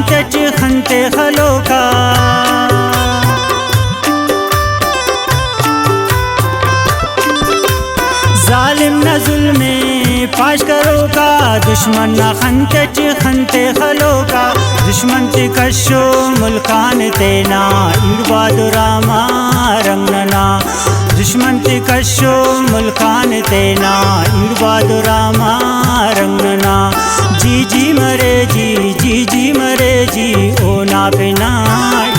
खंते खंते खलोका जालिम न जुल्म पाश करो का दुश्मन न खंते खंते खलोका दुश्मन ती कशो मुल्कान तेना इड़बादुरामा रंगना दुश्मन ती कशो मुल्कान तेना इड़बादुरामा रंगना जी जी मरे जी ओ ना पिना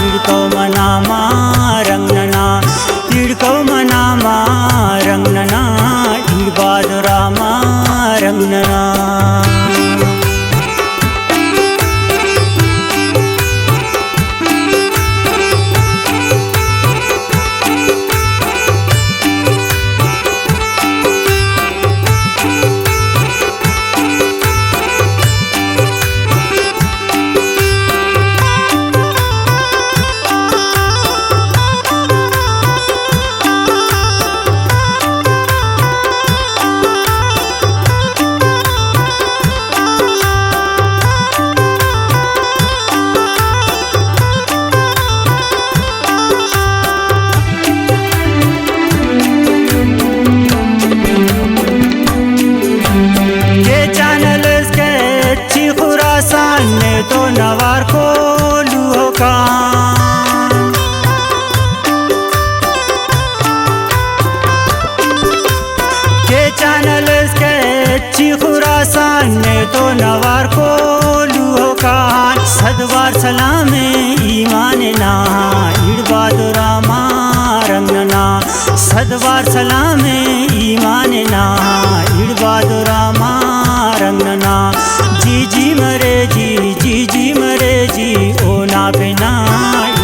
इड़को मनामा रंगना इड़को मनामा रंगना इड़बादुरामा रंगना तो नवार को लूहो का के चैनल के अच्छी खुरासान ने तो नवार को लूहो का सदवार सलाम ईमान ना इड़बादुरामा रंगना सदवार सलाम ईमान ना इड़बादुरामा रंगना जी मरे जी ओ ना बिना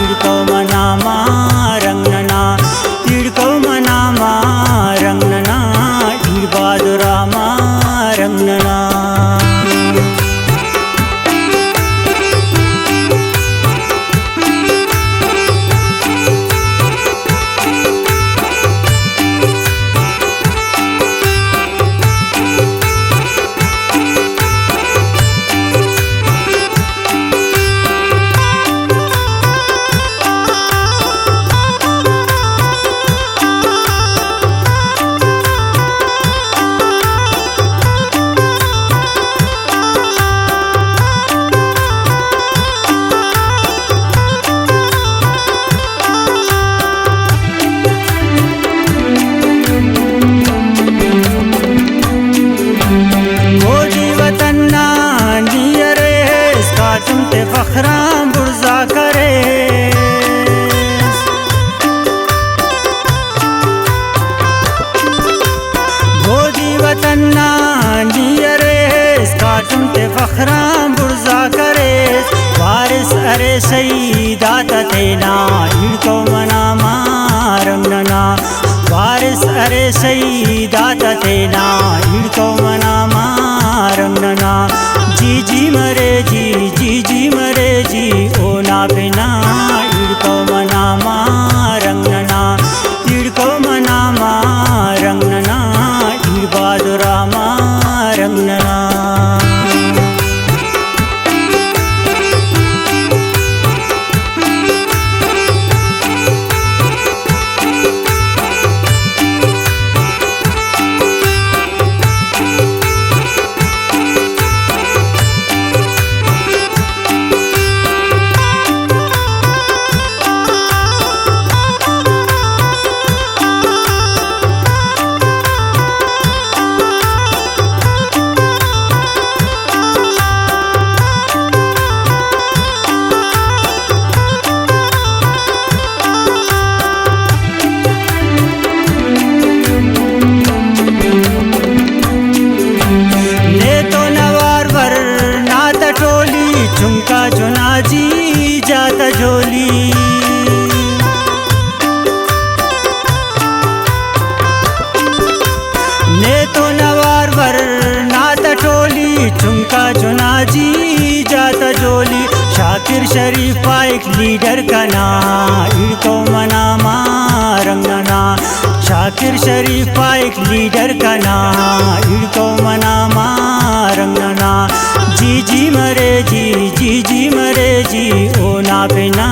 इड़को मनामा रंगना इड़को मनामा रंगना इड़बादुरामा रंगना फखरां बुर्जा करे गोदी वतन नियरे काटुम ते फखरां बुर्जा करे वारिस अरे सईदात तेना इड़को मनामा रंगना वारिस अरे सईदात तेना इड़को मनामा रंगना जी मरे जी ओ ना बिना इड़को मनामा रंगना इड़को मनामा रंगना इड़बादुरामा रंगना झुमका जुनाजी जाता झोली ने तो नवार वर नात टोली झुमका जुनाजी जाता झोली शाकिर शरीफा एक लीडर का ना इड़को मनामा रंगना शाकिर शरीफा एक लीडर का ना इड़को मनामा रंगना जी जी मरे जी ओ ना बिना